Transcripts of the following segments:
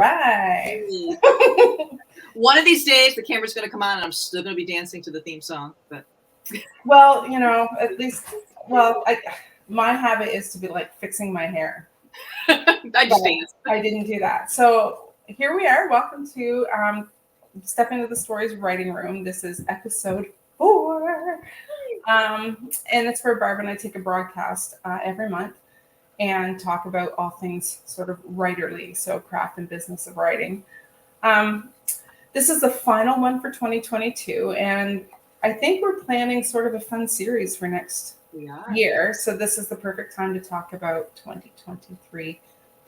right. One of these days, the camera's going to come on, and I'm still going to be dancing to the theme song. But well, at least, my habit is to be like fixing my hair. I just dance. I didn't do that. So here we are. Welcome to Step Into the Stories Writing Room. This is episode 4. And it's where Barb and I take a broadcast every month and talk about all things sort of writerly, so craft and business of writing. This is the final one for 2022, and I think we're planning sort of a fun series for next year. So this is the perfect time to talk about 2023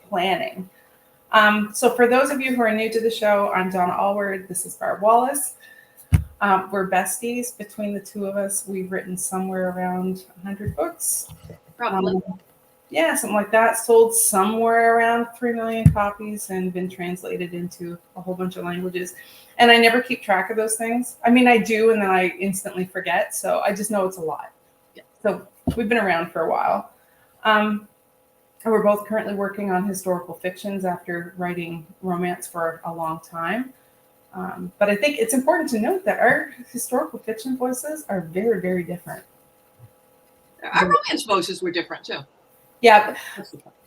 planning. So for those of you who are new to the show, I'm Donna Allward. This is Barb Wallace. We're besties. Between the two of us, we've written somewhere around 100 books. Probably. Yeah, something like that. Sold somewhere around 3 million copies and been translated into a whole bunch of languages. And I never keep track of those things. I mean, I do, and then I instantly forget. So I just know it's a lot. Yeah. So we've been around for a while. And we're both currently working on historical fictions after writing romance for a long time. But I think it's important to note that our historical fiction voices are very, very different. Our romance voices were different, too. Yeah,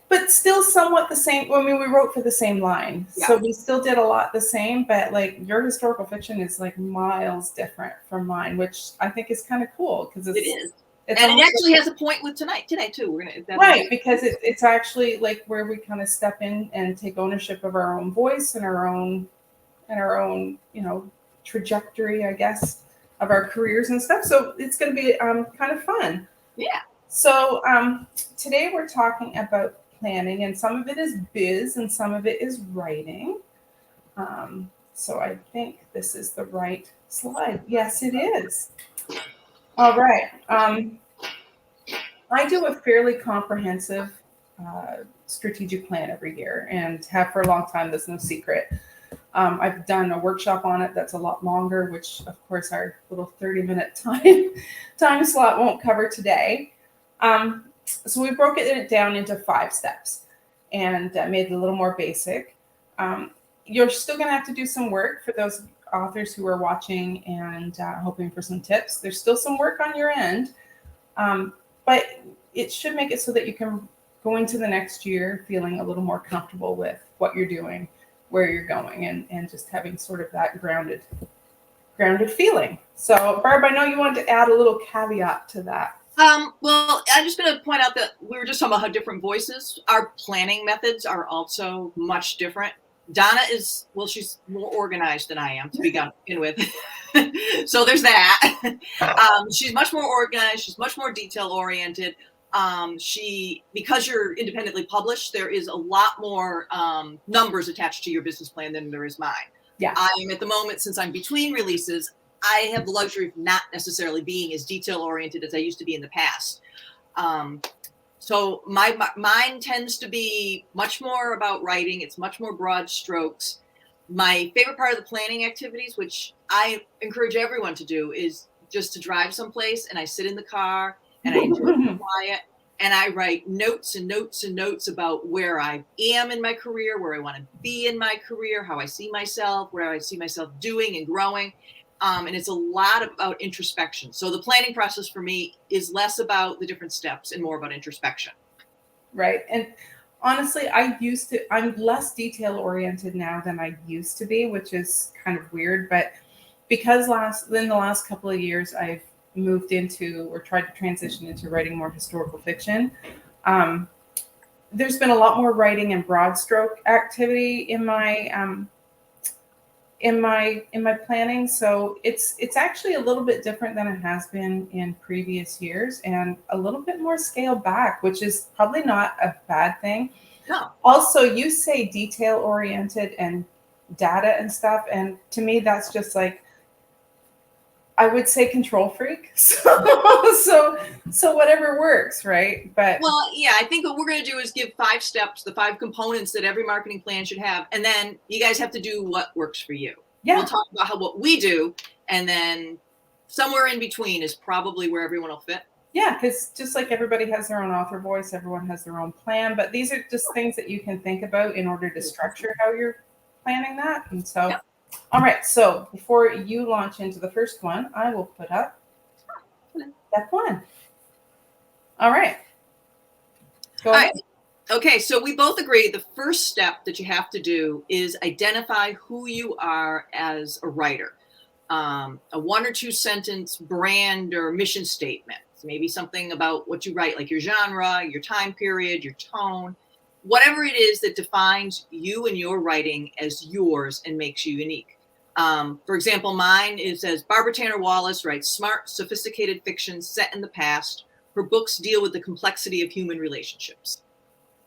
but still somewhat the same. I mean, we wrote for the same line, so we still did a lot the same. But like your historical fiction is like miles different from mine, which I think is kind of cool because it is. And it actually has a point with today too. We're gonna because it's actually like where we kind of step in and take ownership of our own voice and our own trajectory, I guess, of our careers and stuff. So it's going to be kind of fun. Yeah. So today we're talking about planning, and some of it is biz and some of it is writing. So I think this is the right slide. Yes, it is. All right. I do a fairly comprehensive strategic plan every year and have for a long time. That's no secret. I've done a workshop on it that's a lot longer, which of course our little 30-minute time slot won't cover today. So we broke it down into 5 steps and made it a little more basic. You're still going to have to do some work for those authors who are watching and hoping for some tips. There's still some work on your end, but it should make it so that you can go into the next year feeling a little more comfortable with what you're doing, where you're going, and just having sort of that grounded feeling. So Barb, I know you wanted to add a little caveat to that. Well, I'm just going to point out that we were just talking about how different voices. Our planning methods are also much different. Donna she's more organized than I am to begin with. So there's that. She's much more organized. She's much more detail oriented. Because you're independently published, there is a lot more numbers attached to your business plan than there is mine. Yeah. I'm at the moment, since I'm between releases, I have the luxury of not necessarily being as detail oriented as I used to be in the past. So mine tends to be much more about writing. It's much more broad strokes. My favorite part of the planning activities, which I encourage everyone to do, is just to drive someplace and I sit in the car and I enjoy the quiet and I write notes and notes and notes about where I am in my career, where I want to be in my career, how I see myself, where I see myself doing and growing. And it's a lot about introspection. So the planning process for me is less about the different steps and more about introspection. Right. And honestly, I'm less detail oriented now than I used to be, which is kind of weird. But because in the last couple of years, I've moved into or tried to transition into writing more historical fiction. There's been a lot more writing and broad stroke activity in my planning. So it's actually a little bit different than it has been in previous years and a little bit more scaled back, which is probably not a bad thing. No. Also, you say detail oriented and data and stuff. And to me, that's just like, I would say control freak. So whatever works, right? But well, yeah, I think what we're going to do is give 5 steps, the 5 components that every marketing plan should have, and then you guys have to do what works for you. Yeah. We'll talk about what we do, and then somewhere in between is probably where everyone will fit. Yeah, because just like everybody has their own author voice, everyone has their own plan, but these are just things that you can think about in order to structure how you're planning that. And so, Yep. all right. So before you launch into the first one, I will put up step one. All right. Go All ahead. right. Okay, so we both agree the first step that you have to do is identify who you are as a writer. A 1 or 2 sentence brand or mission statement. Maybe something about what you write, like your genre, your time period, your tone, whatever it is that defines you and your writing as yours and makes you unique. For example, mine is as Barbara Tanner Wallace writes smart, sophisticated fiction set in the past. Her books deal with the complexity of human relationships.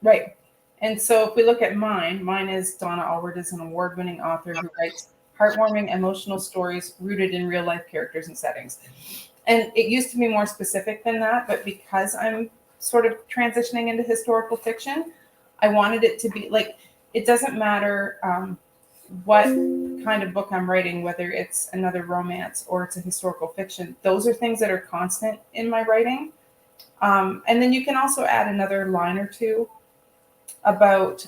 Right. And so if we look at mine is Donna Alward is an award-winning author who writes heartwarming, emotional stories rooted in real-life characters and settings. And it used to be more specific than that, but because I'm sort of transitioning into historical fiction, I wanted it to be like, it doesn't matter what kind of book I'm writing, whether it's another romance or it's a historical fiction. Those are things that are constant in my writing. And then you can also add another line or two about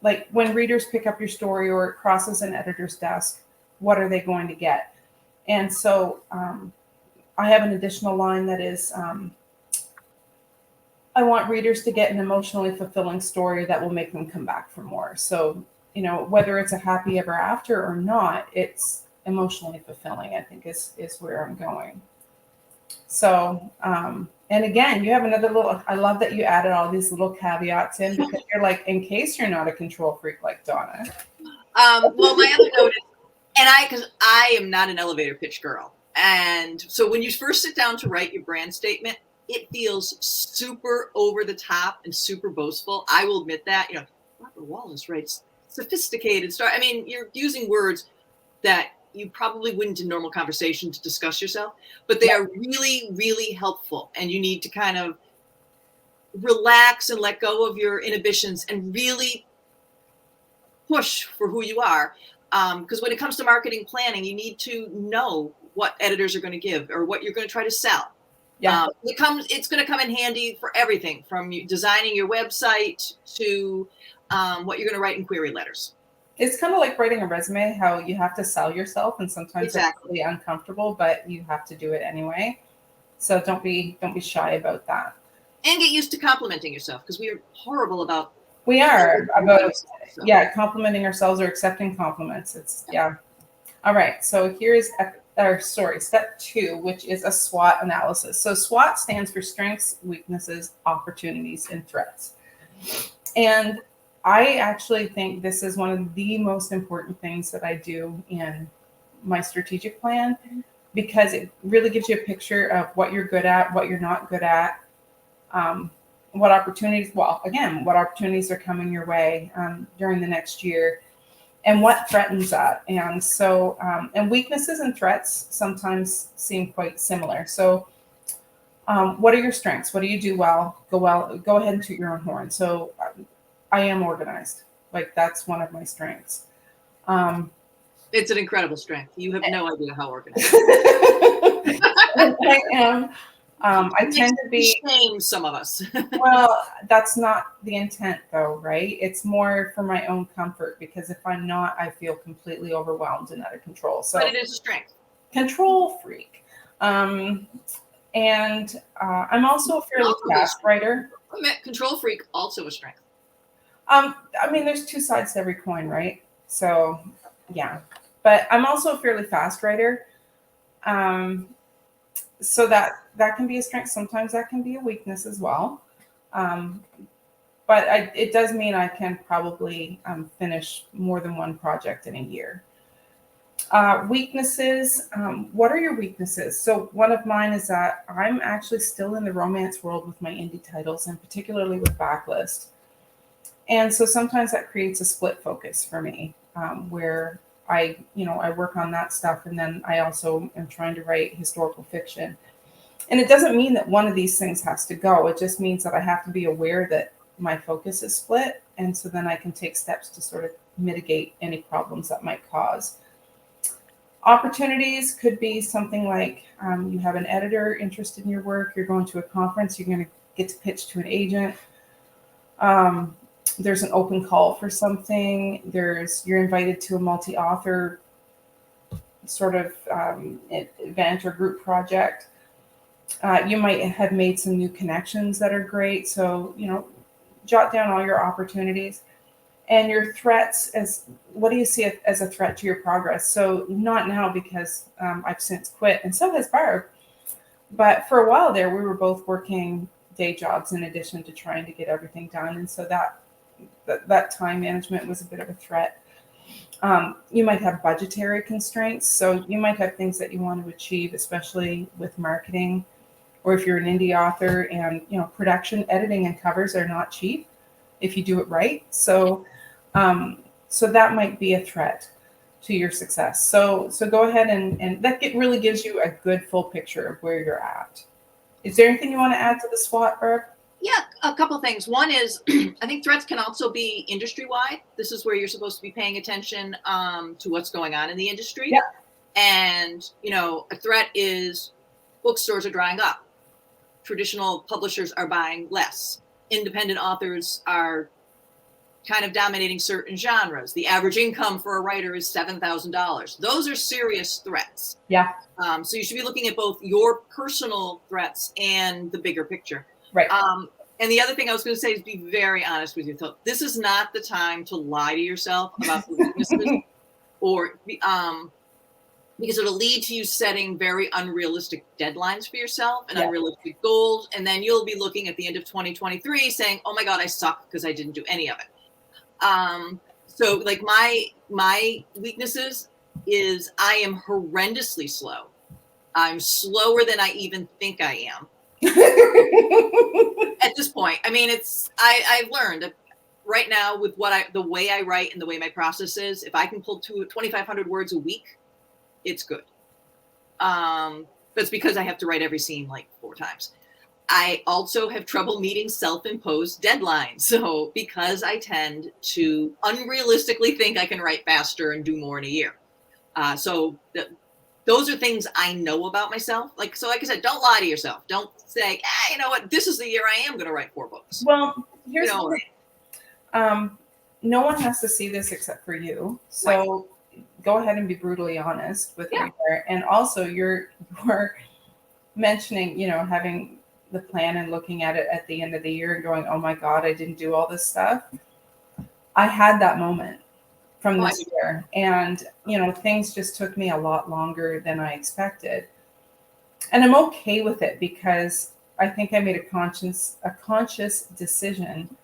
like when readers pick up your story or it crosses an editor's desk, what are they going to get? And so I have an additional line that is, I want readers to get an emotionally fulfilling story that will make them come back for more. So, you know, whether it's a happy ever after or not, it's emotionally fulfilling, I think is where I'm going. So, and again, you have another little, I love that you added all these little caveats in because you're like, in case you're not a control freak like Donna. Well, my other note is, because I am not an elevator pitch girl. And so when you first sit down to write your brand statement, it feels super over the top and super boastful. I will admit that, you know, Barbara Wallace writes sophisticated story. I mean, you're using words that you probably wouldn't in normal conversation to discuss yourself, but they are really, really helpful. And you need to kind of relax and let go of your inhibitions and really push for who you are. Because when it comes to marketing planning, you need to know what editors are going to give or what you're going to try to sell. Yeah. It's going to come in handy for everything from you designing your website to what you're going to write in query letters. It's kind of like writing a resume, how you have to sell yourself, and sometimes Exactly. it's really uncomfortable, but you have to do it anyway. So don't be shy about that. And get used to complimenting yourself, because we are horrible about. We are about so. complimenting ourselves or accepting compliments. It's All right. So here's step 2, which is a SWOT analysis. So SWOT stands for strengths, weaknesses, opportunities, and threats. And I actually think this is one of the most important things that I do in my strategic plan, because it really gives you a picture of what you're good at, what you're not good at, what opportunities are coming your way during the next year, and what threatens that. And so, and weaknesses and threats sometimes seem quite similar. So, what are your strengths? What do you do well? Go ahead and toot your own horn. So, I am organized. Like, that's one of my strengths. It's an incredible strength. You have no idea how organized. I am. I tend to be. Shame some of us. Well, that's not the intent, though, right? It's more for my own comfort, because if I'm not, I feel completely overwhelmed and out of control. So, but it is a strength. Control freak. And I'm also a fairly fast writer. Control freak, also a strength. I mean, there's 2 sides to every coin, right? So, yeah. But I'm also a fairly fast writer. So that can be a strength. Sometimes that can be a weakness as well. But it does mean I can probably finish more than one project in a year. Weaknesses. What are your weaknesses? So one of mine is that I'm actually still in the romance world with my indie titles, and particularly with Backlist. And so sometimes that creates a split focus for me, where I work on that stuff, and then I also am trying to write historical fiction. And it doesn't mean that one of these things has to go. It just means that I have to be aware that my focus is split, and so then I can take steps to sort of mitigate any problems that might cause. Opportunities could be something like you have an editor interested in your work, you're going to a conference, you're going to get to pitch to an agent. there's an open call for something. You're invited to a multi-author sort of event or group project. You might have made some new connections that are great. So, jot down all your opportunities and your threats. As what do you see as a threat to your progress? So not now, because I've since quit, and so has Barb. But for a while there, we were both working day jobs in addition to trying to get everything done. And so that time management was a bit of a threat. You might have budgetary constraints. So you might have things that you want to achieve, especially with marketing, or if you're an indie author, and production, editing, and covers are not cheap if you do it right. So that might be a threat to your success. So go ahead and that really gives you a good full picture of where you're at. Is there anything you want to add to the SWOT, Barb? Yeah, a couple things. One is I think threats can also be industry-wide. This is where you're supposed to be paying attention to what's going on in the industry. Yeah. And, a threat is bookstores are drying up. Traditional publishers are buying less. Independent authors are kind of dominating certain genres. The average income for a writer is $7,000. Those are serious threats. Yeah. So you should be looking at both your personal threats and the bigger picture. Right. And the other thing I was going to say is be very honest with yourself. This is not the time to lie to yourself about the weaknesses, or because it'll lead to you setting very unrealistic deadlines for yourself and unrealistic goals. And then you'll be looking at the end of 2023 saying, oh my God, I suck because I didn't do any of it. So like my weaknesses is I am horrendously slow. I'm slower than I even think I am. At this point. I mean, I've learned that right now with the way I write and the way my process is, if I can pull 2,500 words a week, it's good. But it's because I have to write every scene like 4 times. I also have trouble meeting self-imposed deadlines. So because I tend to unrealistically think I can write faster and do more in a year. Those are things I know about myself. Like I said, don't lie to yourself. Don't say, you know what, this is the year I am going to write 4 books. Well, here's the thing. No one has to see this except for you. So go ahead and be brutally honest with me there. And also you're mentioning, having the plan and looking at it at the end of the year and going, oh my God, I didn't do all this stuff. I had that moment from this year, and things just took me a lot longer than I expected, and I'm okay with it because I think I made a conscious decision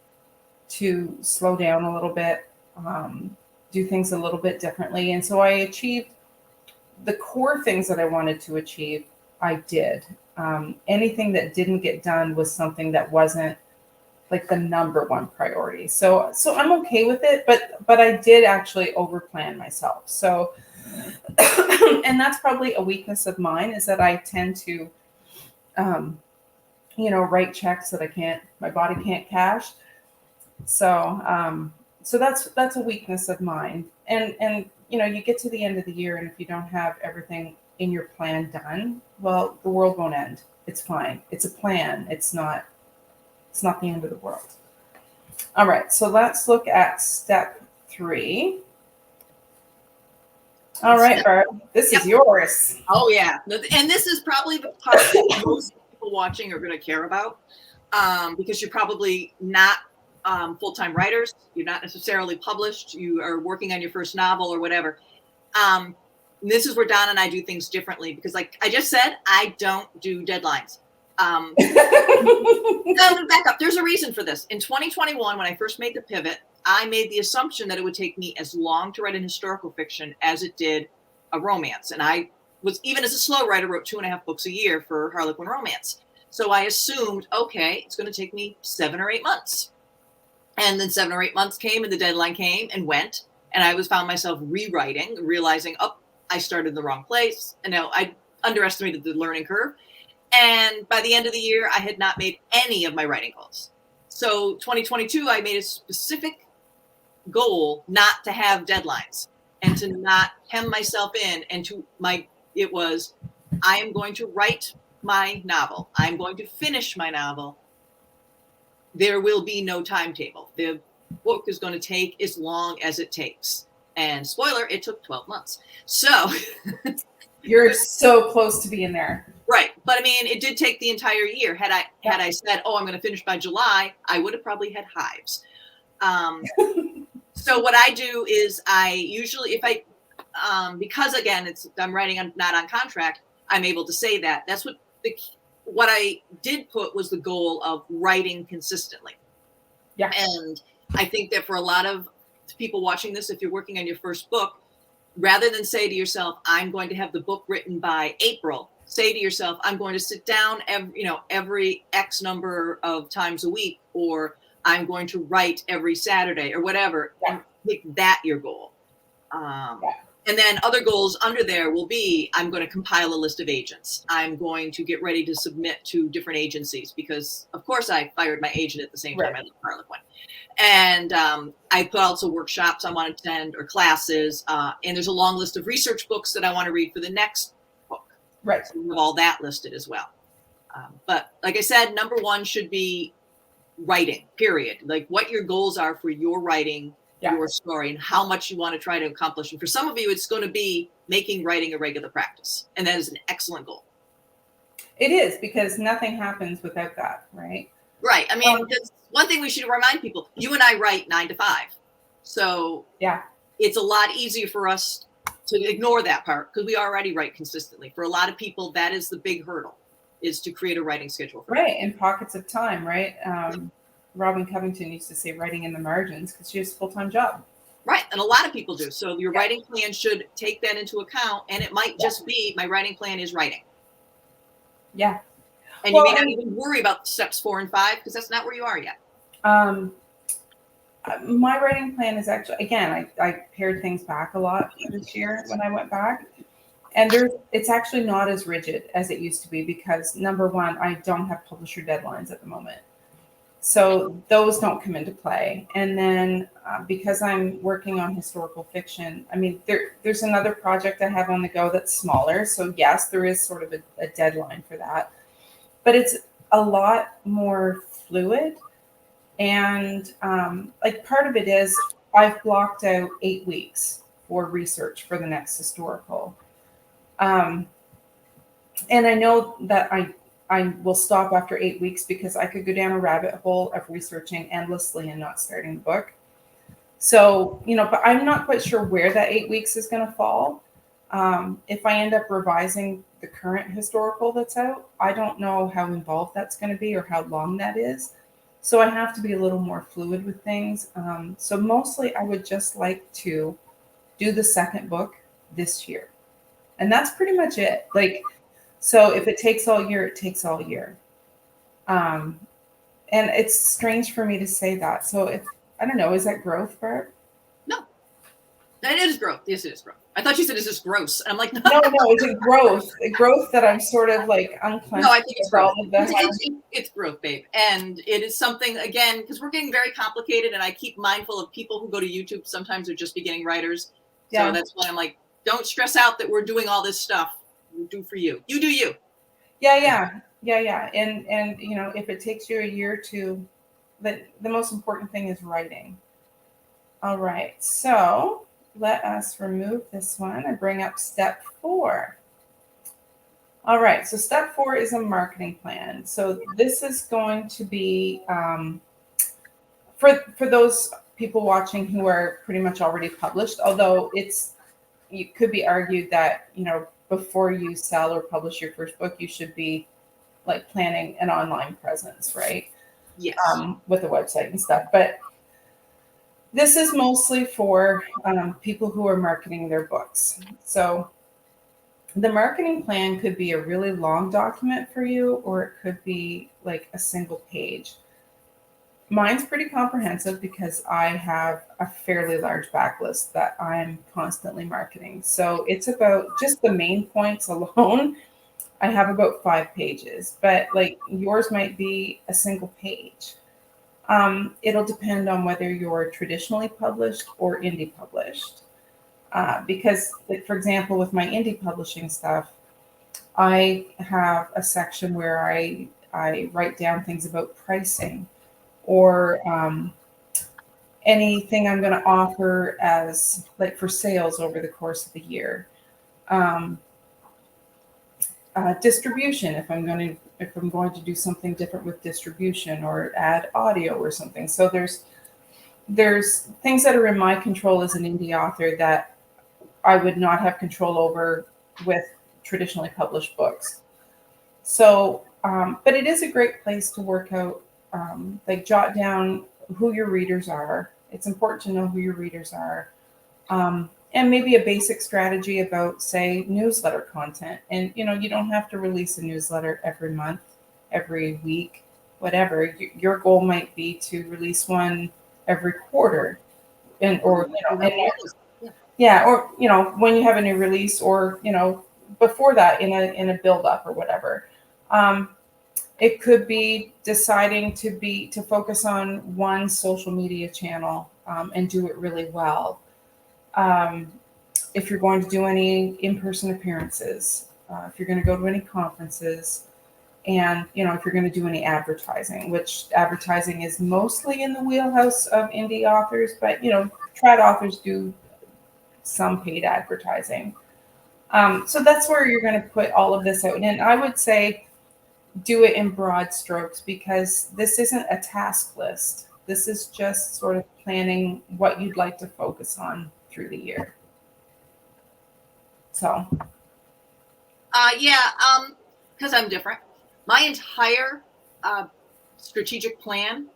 to slow down a little bit, do things a little bit differently, and so I achieved the core things that I wanted to achieve. I did. Anything that didn't get done was something that wasn't like the number one priority. So I'm okay with it, but I did actually overplan myself. So, and that's probably a weakness of mine, is that I tend to, write checks that my body can't cash. So that's a weakness of mine. And you get to the end of the year, and if you don't have everything in your plan done, well, the world won't end. It's fine. It's a plan. It's not the end of the world. All right, so let's look at step 3. All right, Barb, this is yours. Oh, yeah. And this is probably the part that most people watching are going to care about, because you're probably not full-time writers. You're not necessarily published. You are working on your first novel or whatever. This is where Donna and I do things differently, because like I just said, I don't do deadlines. Back up. There's a reason for this. In 2021, when I first made the pivot, I made the assumption that it would take me as long to write an historical fiction as it did a romance. And I was, even as a slow writer, wrote 2.5 books a year for Harlequin romance. So I assumed, okay, it's going to take me 7 or 8 months. And then 7 or 8 months came, and the deadline came and went. And I found myself rewriting, realizing, I started in the wrong place. And now I underestimated the learning curve. And by the end of the year, I had not made any of my writing goals. So 2022, I made a specific goal not to have deadlines and to not hem myself in. And I am going to write my novel. I'm going to finish my novel. There will be no timetable. book is going to take as long as it takes. And spoiler, it took 12 months. So You're so close to being there. right. But I mean, it did take the entire year. Had I said, oh, I'm going to finish by July, I would have probably had hives. So what I do is I usually, if I, because again, I'm writing not on contract, I'm able to say that. That's what I did put was the goal of writing consistently. Yeah. And I think that for a lot of people watching this, if you're working on your first book, rather than say to yourself, I'm going to have the book written by April, say to yourself, I'm going to sit down every X number of times a week, or I'm going to write every Saturday or whatever. Yeah. And make that your goal. And then other goals under there will be, I'm going to compile a list of agents. I'm going to get ready to submit to different agencies because, of course, I fired my agent at the same time I left Harlequin. And I put also workshops I want to attend or classes. And there's a long list of research books that I want to read for the next book. Right. So we have all that listed as well. But like I said, number one should be writing, period. Like what your goals are for your writing, your story, and how much you want to try to accomplish. And for some of you, it's going to be making writing a regular practice. And that is an excellent goal. It is, because nothing happens without that, right? Right. I mean, that's one thing we should remind people. You and I write 9 to 5. So it's a lot easier for us to ignore that part because we already write consistently. For a lot of people, that is the big hurdle, is to create a writing schedule. Right. In pockets of time, right? Robin Covington used to say writing in the margins because she has a full-time job. Right. And a lot of people do. So your writing plan should take that into account. And it might just be my writing plan is writing. Yeah. And you may not even worry about steps 4 and 5 because that's not where you are yet. My writing plan is actually, again, I pared things back a lot this year when I went back. And it's actually not as rigid as it used to be because, number one, I don't have publisher deadlines at the moment. So those don't come into play. And then because I'm working on historical fiction, I mean, there's another project I have on the go that's smaller. So yes, there is sort of a deadline for that. But it's a lot more fluid. And like part of it is I've blocked out 8 weeks for research for the next historical. And I know that I will stop after 8 weeks because I could go down a rabbit hole of researching endlessly and not starting the book. So, but I'm not quite sure where that 8 weeks is going to fall. If I end up revising the current historical that's out, I don't know how involved that's going to be or how long that is. So I have to be a little more fluid with things. So mostly I would just like to do the second book this year. And that's pretty much it. So if it takes all year, it takes all year. And it's strange for me to say that. So I don't know, is that growth, Barb? No, it is growth. Yes, it is growth. I thought you said, is this gross? And I'm like, no, it's a growth. A growth that I'm sort of like unclenched. No, I think it's growth. It's growth, babe. And it is something, again, because we're getting very complicated and I keep mindful of people who go to YouTube. Sometimes they're just beginning writers. So that's why I'm like, don't stress out that we're doing all this stuff. We do for you. You do you. Yeah. And if it takes you a year to, the most important thing is writing. All right. So let us remove this one and bring up step 4. All right. So step 4 is a marketing plan. So this is going to be for those people watching who are pretty much already published, although it could be argued that, before you sell or publish your first book, you should be like planning an online presence, right? Yes. With a website and stuff. But this is mostly for people who are marketing their books. So the marketing plan could be a really long document for you, or it could be like a single page. Mine's pretty comprehensive because I have a fairly large backlist that I'm constantly marketing. So it's about just the main points alone. I have about 5 pages, but like yours might be a single page. It'll depend on whether you're traditionally published or indie published. Because, for example, with my indie publishing stuff, I have a section where I write down things about pricing or anything I'm going to offer as like for sales over the course of the year. Um, Distribution, if I'm going to do something different with distribution or add audio or something. So there's things that are in my control as an indie author that I would not have control over with traditionally published books. So, but it is a great place to work out, like jot down who your readers are. It's important to know who your readers are. And maybe a basic strategy about, say, newsletter content. And, you don't have to release a newsletter every month, every week, whatever. Your goal might be to release one every quarter. Or when you have a new release, or, before that in a build up or whatever. It could be deciding to focus on one social media channel and do it really well. If you're going to do any in-person appearances, if you're going to go to any conferences, and if you're going to do any advertising, which advertising is mostly in the wheelhouse of indie authors, but trad authors do some paid advertising. So that's where you're going to put all of this out. And I would say do it in broad strokes, because this isn't a task list. This is just sort of planning what you'd like to focus on through the year. So. Because I'm different. My entire strategic plan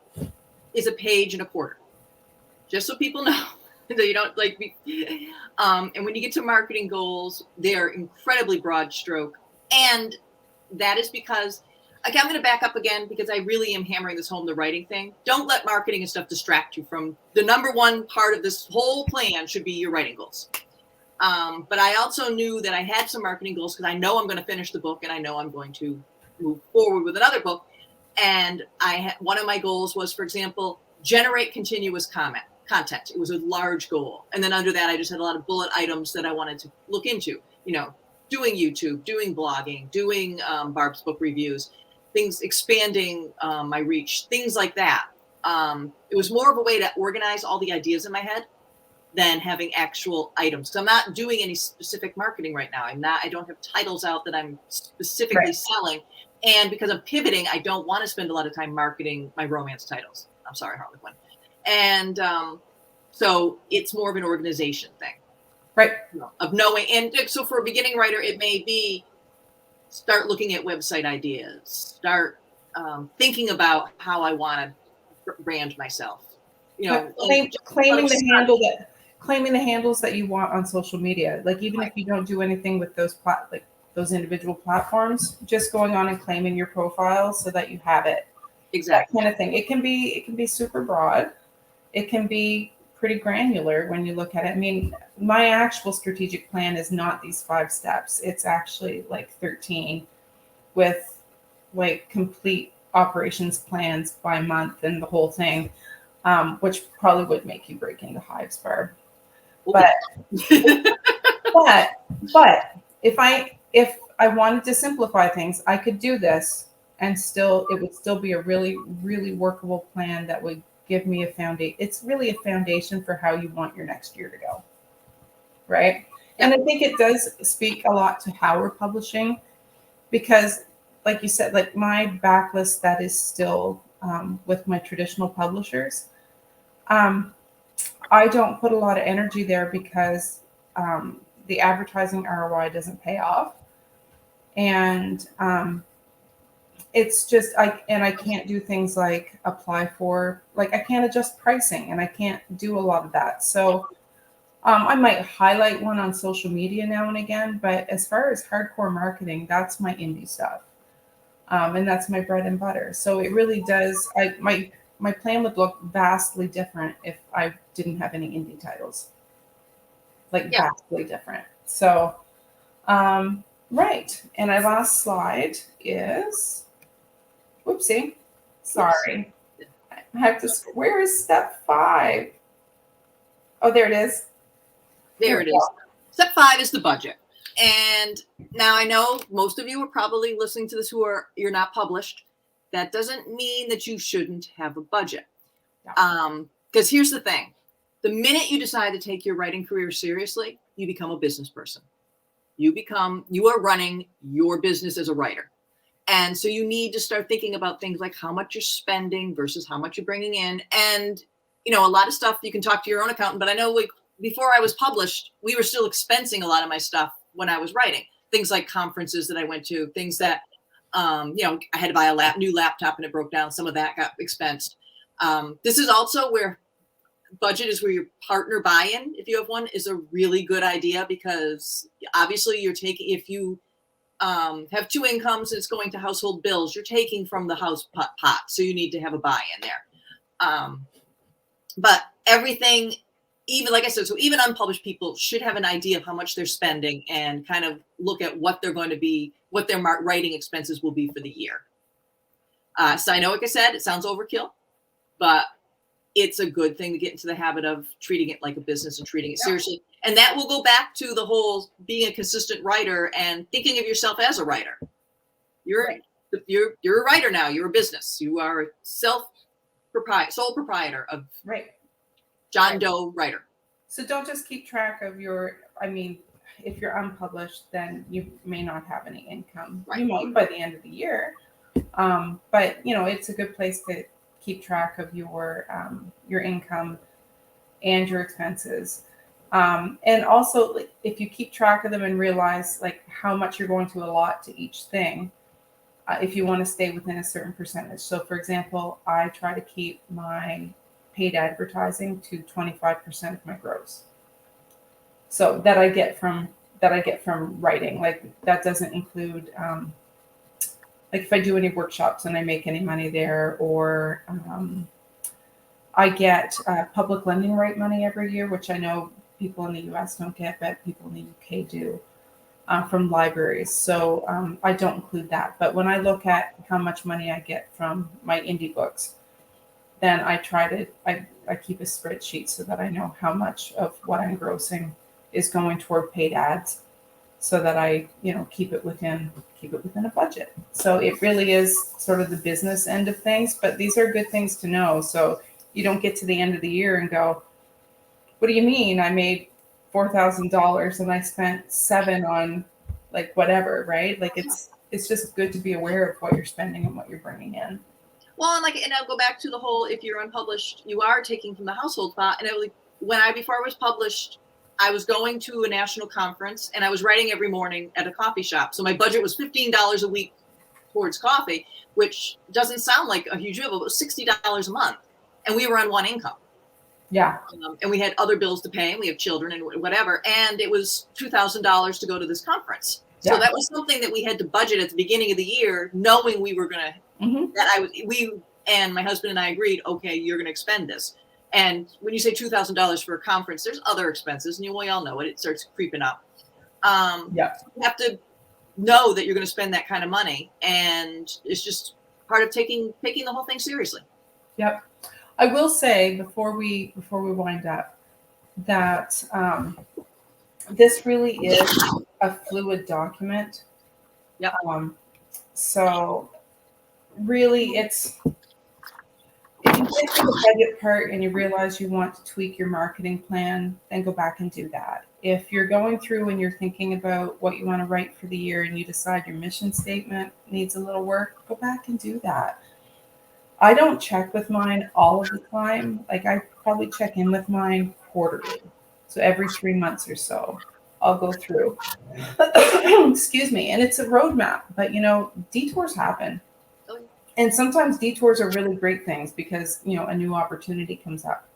is a page and a quarter. Just so people know. So you don't like me. And when you get to marketing goals, they're incredibly broad stroke. And that is because, okay, I'm going to back up again, because I really am hammering this home, the writing thing. Don't let marketing and stuff distract you from the number one part of this whole plan should be your writing goals. But I also knew that I had some marketing goals, because I know I'm going to finish the book and I know I'm going to move forward with another book. And one of my goals was, for example, generate continuous content. It was a large goal. And then under that, I just had a lot of bullet items that I wanted to look into, doing YouTube, doing blogging, doing Barb's book reviews, things, expanding my reach, things like that. It was more of a way to organize all the ideas in my head than having actual items. So I'm not doing any specific marketing right now. I don't have titles out that I'm specifically selling. And because I'm pivoting, I don't want to spend a lot of time marketing my romance titles. I'm sorry, Harlequin. And so it's more of an organization thing. Right. Of knowing. And so for a beginning writer, it may be start looking at website ideas, start thinking about how I want to brand myself. Claiming the handles that you want on social media. Like, even if you don't do anything with those individual platforms, just going on and claiming your profile so that you have it. Exactly. That kind of thing. It can be super broad. It can be pretty granular when you look at it. I mean, my actual strategic plan is not these 5 steps. It's actually like 13, with like complete operations plans by month and the whole thing, which probably would make you break into hives, Barb. But but if I wanted to simplify things, I could do this, and it would still be a really, really workable plan that would give me a foundation. It's really a foundation for how you want your next year to go. Right. And I think it does speak a lot to how we're publishing, because like you said, like my backlist that is still with my traditional publishers, I don't put a lot of energy there because the advertising ROI doesn't pay off. And it's just, I can't do things like apply for, like I can't adjust pricing, and I can't do a lot of that. So I might highlight one on social media now and again, but as far as hardcore marketing, that's my indie stuff. And that's my bread and butter. So it really does, my plan would look vastly different if I didn't have any indie titles. Vastly different. So, right. And our last slide is, whoopsie, sorry. I have to, where is step 5? Oh, there it is. There it is. Step 5 is the budget. And now I know most of you are probably listening to this you're not published. That doesn't mean that you shouldn't have a budget. Because here's the thing. The minute you decide to take your writing career seriously, you become a business person. You are running your business as a writer. And so you need to start thinking about things like how much you're spending versus how much you're bringing in. And, a lot of stuff you can talk to your own accountant, but I know before I was published, we were still expensing a lot of my stuff when I was writing. Things like conferences that I went to, things that, I had to buy a new laptop and it broke down. Some of that got expensed. This is also where budget is where your partner buy-in, if you have one, is a really good idea, because obviously if you have two incomes and it's going to household bills, you're taking from the house pot. So you need to have a buy-in there. But everything, even like I said, so even unpublished people should have an idea of how much they're spending and kind of look at what they're going to be, what their writing expenses will be for the year. So I know, like I said, it sounds overkill, but it's a good thing to get into the habit of treating it like a business and treating it seriously. And that will go back to the whole being a consistent writer and thinking of yourself as a writer. You're a writer now. You're a business. You are a sole proprietor of John Doe writer. So don't just keep track of if you're unpublished, then you may not have any income. Right. You might by the end of the year. But it's a good place to keep track of your income and your expenses. And also, if you keep track of them and realize how much you're going to allot to each thing, if you want to stay within a certain percentage. So for example, I try to keep my paid advertising to 25% of my gross. So that I get from writing. That doesn't include if I do any workshops and I make any money there, or I get public lending right money every year, which I know people in the US don't get, but people in the UK do, from libraries. So I don't include that. But when I look at how much money I get from my indie books, then I keep a spreadsheet so that I know how much of what I'm grossing is going toward paid ads, so that I, keep it within a budget. So it really is sort of the business end of things, but these are good things to know. So you don't get to the end of the year and go, what do you mean I made $4,000 and I spent $7,000 on whatever, right? It's just good to be aware of what you're spending and what you're bringing in. Well, and I'll go back to the whole, if you're unpublished, you are taking from the household pot. And before I was published, I was going to a national conference and I was writing every morning at a coffee shop. So my budget was $15 a week towards coffee, which doesn't sound like a huge deal, but it was $60 a month. And we were on one income. Yeah. And we had other bills to pay, and we have children and whatever. And it was $2,000 to go to this conference. Yeah. So that was something that we had to budget at the beginning of the year, knowing we were going to, and my husband and I agreed, okay, you're going to expend this. And when you say $2,000 for a conference, there's other expenses, and we all know it. It starts creeping up. You have to know that you're going to spend that kind of money, and it's just part of taking the whole thing seriously. Yep. I will say before we wind up that this really is a fluid document. Yep. So really, if you get to the budget part and you realize you want to tweak your marketing plan, then go back and do that. If you're going through and you're thinking about what you want to write for the year and you decide your mission statement needs a little work, go back and do that. I don't check with mine all of the time. I probably check in with mine quarterly. So every 3 months or so, I'll go through. Excuse me. And it's a roadmap, but detours happen. And sometimes detours are really great things because, a new opportunity comes up.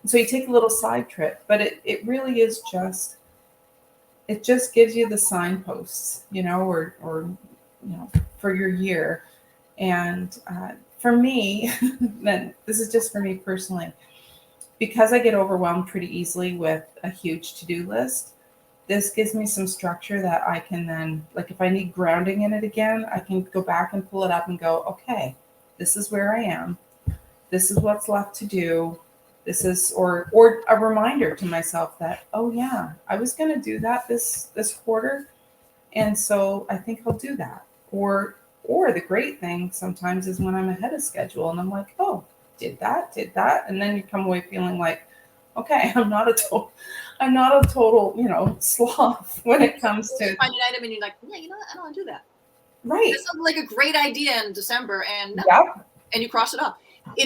So you take a little side trip, but it really is it just gives you the signposts, or for your year. And for me, then this is just for me personally, because I get overwhelmed pretty easily with a huge to-do list. This gives me some structure that I can then, if I need grounding in it again, I can go back and pull it up and go, okay, this is where I am. This is what's left to do. This is, or a reminder to myself that, oh yeah, I was going to do that this quarter. And so I think I'll do that. Or the great thing sometimes is when I'm ahead of schedule and I'm like, oh, did that, and then you come away feeling like, okay, I'm not a total, sloth when it comes to You find an item and you're like, yeah, you know what? I don't want to do that. right. That sounds like a great idea in December, and no, Yep. and you cross it off.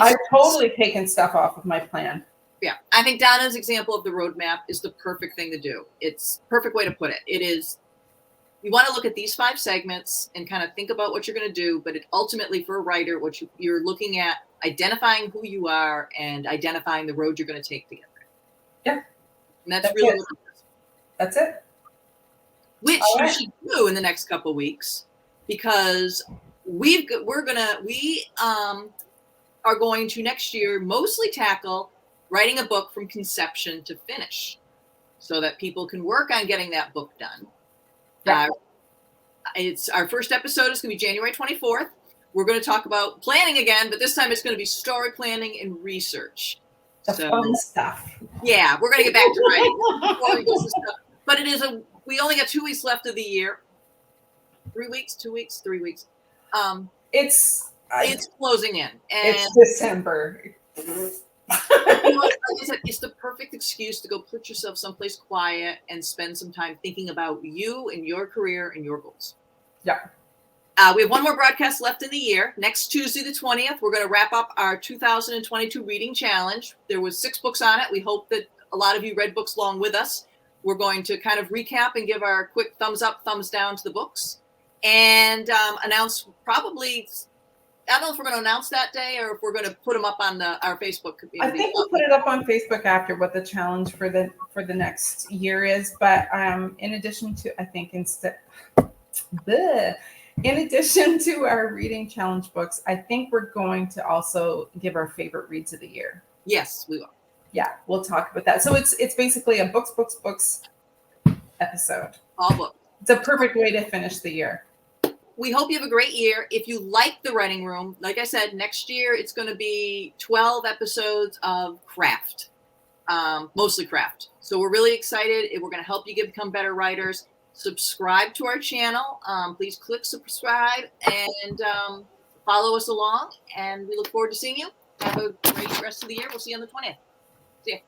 I've totally taken stuff off of my plan. Yeah, I think Donna's example of the roadmap is the perfect thing to do. It's perfect way to put it. It is, you want to look at these 5 segments and kind of think about what you're going to do, but it ultimately for a writer, what you're looking at, identifying who you are and identifying the road you're going to take together. Yeah. And that's really what it is. That's it. Which you should do in the next couple of weeks, because we are going to next year mostly tackle writing a book from conception to finish, so that people can work on getting that book done. Yeah. It's our first episode is going to be January 24th. We're going to talk about planning again, but this time it's going to be story planning and research. The fun stuff. Yeah, we're going to get back to writing. But we only got 2 weeks left of the year. 3 weeks, 2 weeks, 3 weeks. It's closing in. And it's December. It's the perfect excuse to go put yourself someplace quiet and spend some time thinking about you and your career and your goals. Yeah. We have one more broadcast left in the year. Next Tuesday, the 20th, we're going to wrap up our 2022 reading challenge. There was 6 books on it. We hope that a lot of you read books along with us. We're going to kind of recap and give our quick thumbs up, thumbs down to the books, and announce probably. I don't know if we're going to announce that day or if we're going to put them up on our Facebook community. I think we'll put it up on Facebook after what the challenge for the next year is. But in addition to, I think in addition to our reading challenge books, I think we're going to also give our favorite reads of the year. Yes, we will. Yeah, we'll talk about that. So it's basically a books episode. All books. It's a perfect way to finish the year. We hope you have a great year. If you like the writing room, like I said, next year it's going to be 12 episodes of craft, mostly craft. So we're really excited. We're going to help you become better writers. Subscribe to our channel. Please click subscribe and follow us along. And we look forward to seeing you. Have a great rest of the year. We'll see you on the 20th. See ya.